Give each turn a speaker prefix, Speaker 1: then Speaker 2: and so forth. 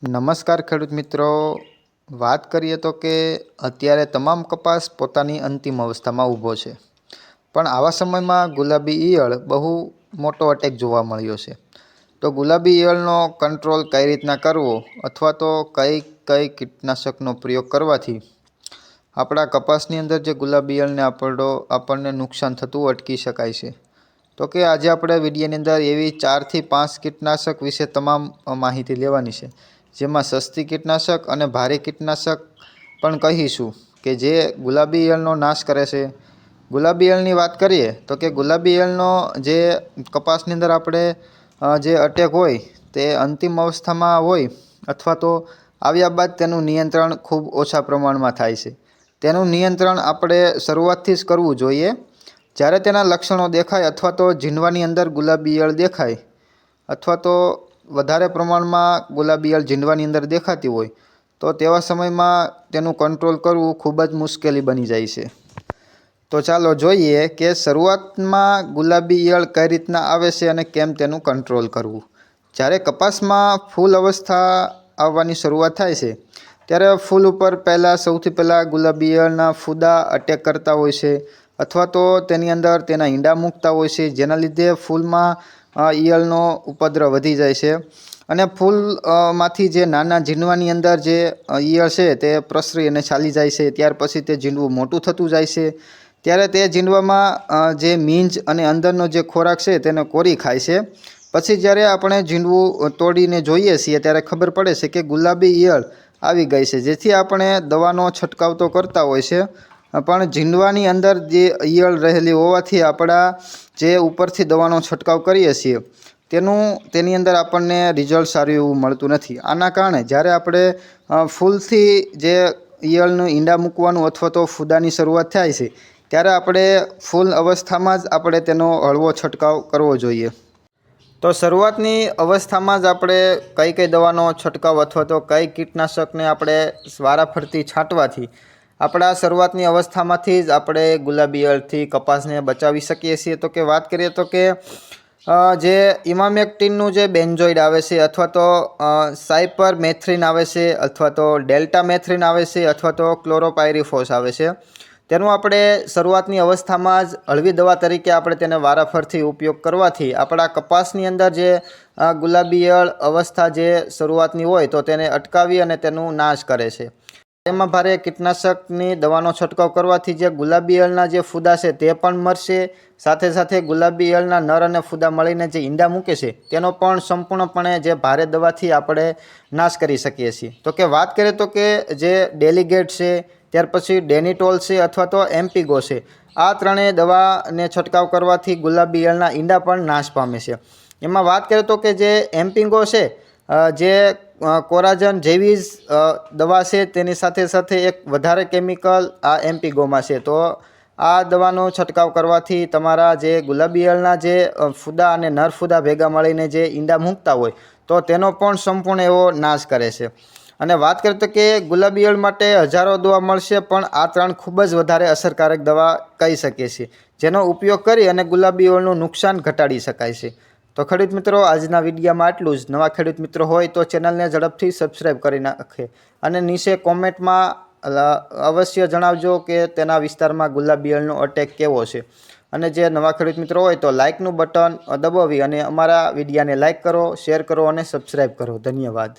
Speaker 1: નમસ્કાર ખેડૂત મિત્રો, વાત કરીએ તો કે અત્યારે તમામ કપાસ પોતાની અંતિમ અવસ્થામાં ઊભો છે, પણ આવા સમયમાં ગુલાબી ઈયળ બહુ મોટો અટેક જોવા મળ્યો છે. તો ગુલાબી ઈયળનો કંટ્રોલ કઈ રીતના કરવો અથવા તો કઈ કીટનાશકનો પ્રયોગ કરવાથી આપણા કપાસની અંદર જે ગુલાબી ઈયળને આપણને નુકસાન થતું અટકી શકાય છે. તો કે આજે આપણે વિડીયોની અંદર એવી 4 થી 5 કીટનાશક વિશે તમામ માહિતી લેવાની છે, જેમાં સસ્તી કીટનાશક અને ભારે કીટનાશક પણ કહીશું કે જે ગુલાબી ઈયળનો નાશ કરે છે. ગુલાબી ઈયળની વાત કરીએ તો કે ગુલાબી ઈયળનો જે કપાસની અંદર આપણે જે અટેક હોય તે અંતિમ અવસ્થામાં હોય અથવા તો આવ્યા બાદ તેનું નિયંત્રણ ખૂબ ઓછા પ્રમાણમાં થાય છે. તેનું નિયંત્રણ આપણે શરૂઆતથી જ કરવું જોઈએ. જ્યારે તેના લક્ષણો દેખાય અથવા તો જીંડવાની અંદર ગુલાબી ઈયળ દેખાય અથવા તો વધારે પ્રમાણમાં ગુલાબી ઈયળ જીંડવાની અંદર દેખાતી હોય તો તેવા સમયમાં તેનું કંટ્રોલ કરવું ખૂબ જ મુશ્કેલી બની જાય છે. તો ચાલો જોઈએ કે શરૂઆતમાં ગુલાબી ઈયળ કઈ રીતના આવે છે અને કેમ તેનું કંટ્રોલ કરવું. જ્યારે કપાસમાં ફૂલ અવસ્થા આવવાની શરૂઆત થાય છે ત્યારે ફૂલ ઉપર સૌથી પહેલાં ગુલાબી ઈયળના ફૂદા અટેક કરતા હોય છે અથવા તો તેની અંદર તેના ઈંડા મૂકતા હોય છે, જેના લીધે ફૂલમાં ઈયળનો ઉપદ્રવ વધી જાય છે અને ફૂલમાંથી જે નાના ઝીંડવાની અંદર જે ઈયળ છે તે પ્રસરી અને ચાલી જાય છે. ત્યાર પછી તે ઝીંડવું મોટું થતું જાય છે, ત્યારે તે ઝીંડવામાં જે મીંજ અને અંદરનો જે ખોરાક છે તેને કોરી ખાય છે. પછી જ્યારે આપણે ઝીંડવું તોડીને જોઈએ છીએ ત્યારે ખબર પડે છે કે ગુલાબી ઈયળ આવી ગઈ છે, જેથી આપણે દવાનો છંટકાવ તો કરતા હોય છે, પણ ઝીંડવાની અંદર જે ઈયળ રહેલી હોવાથી આપણા જે ઉપરથી દવાનો છંટકાવ કરીએ છીએ તેની અંદર આપણને રિઝલ્ટ સારું એવું મળતું નથી. આના કારણે જ્યારે આપણે ફૂલથી જે ઈયળનું ઈંડા મૂકવાનું અથવા તો ફૂદાની શરૂઆત થાય છે ત્યારે આપણે ફૂલ અવસ્થામાં જ આપણે તેનો હળવો છંટકાવ કરવો જોઈએ. તો શરૂઆતની અવસ્થામાં જ આપણે કઈ દવાનો છંટકાવ અથવા તો કઈ કીટનાશકને આપણે વારાફરતી છાંટવાથી આપણા શરૂઆતની અવસ્થામાંથી જ આપણે ગુલાબી ઈયળથી કપાસને બચાવી શકીએ છીએ. તો કે વાત કરીએ તો કે જે ઇમામેક્ટિનનું જે બેન્ઝોઇડ આવે છે અથવા તો સાયપરમેથ્રિન આવે છે અથવા તો ડેલ્ટામેથ્રિન આવે છે અથવા તો ક્લોરોપાયરીફોસ આવે છે, તેનું આપણે શરૂઆતની અવસ્થામાં જ હળવી દવા તરીકે આપણે તેને વારાફરથી ઉપયોગ કરવાથી આપણા કપાસની અંદર જે ગુલાબી ઈયળ અવસ્થા જે શરૂઆતની હોય તો તેને અટકાવી અને તેનું નાશ કરે છે. તેમાં ભારે કીટનાશકની દવાનો છંટકાવ કરવાથી જે ગુલાબી ઈયળના જે ફૂદા છે તે પણ મરશે, સાથે સાથે ગુલાબી ઈયળના નર અને ફૂદા મળીને જે ઈંડા મૂકે છે તેનો પણ સંપૂર્ણપણે જે ભારે દવાથી આપણે નાશ કરી શકીએ છીએ. તો કે વાત કરીએ તો કે જે ડેલિગેટ છે, ત્યાર પછી ડેનિટોલ છે અથવા તો એમ્પિગો છે, આ ત્રણેય દવાને છંટકાવ કરવાથી ગુલાબી ઈયળના ઈંડા પણ નાશ પામે છે. એમાં વાત કરીએ તો કે જે એમ્પિગો છે, જે કોરાજન જેવી જ દવા છે, તેની સાથે સાથે એક વધારે કેમિકલ આ એમ્પિગોમાં છે. તો આ દવાનો છંટકાવ કરવાથી તમારા જે ગુલાબી ઈયળના જે ફૂદા અને નર ફૂદા ભેગા મળીને જે ઈંડા મૂકતા હોય તો તેનો પણ સંપૂર્ણ એવો નાશ કરે છે. અને વાત કરીએ તો કે ગુલાબી ઈયળ માટે હજારો દવા મળશે, પણ આ ત્રણ ખૂબ જ વધારે અસરકારક દવા કહી શકીએ છીએ, જેનો ઉપયોગ કરી અને ગુલાબી ઈયળનું નુકસાન ઘટાડી શકાય છે. તો ખેડૂત મિત્રો, આજના વિડીયોમાં આટલું જ. નવા ખેડૂત મિત્રો હોય તો ચેનલને ઝડપથી સબસ્ક્રાઈબ કરી નાખે અને નીચે કોમેન્ટમાં અવશ્ય જણાવજો કે તેના વિસ્તારમાં ગુલાબી ઈયળનો અટેક કેવો છે. અને જે નવા ખેડૂત મિત્રો હોય તો લાઇકનું બટન દબાવી અને અમારા વિડીયોને લાઇક કરો, શેર કરો અને સબસ્ક્રાઈબ કરો. ધન્યવાદ.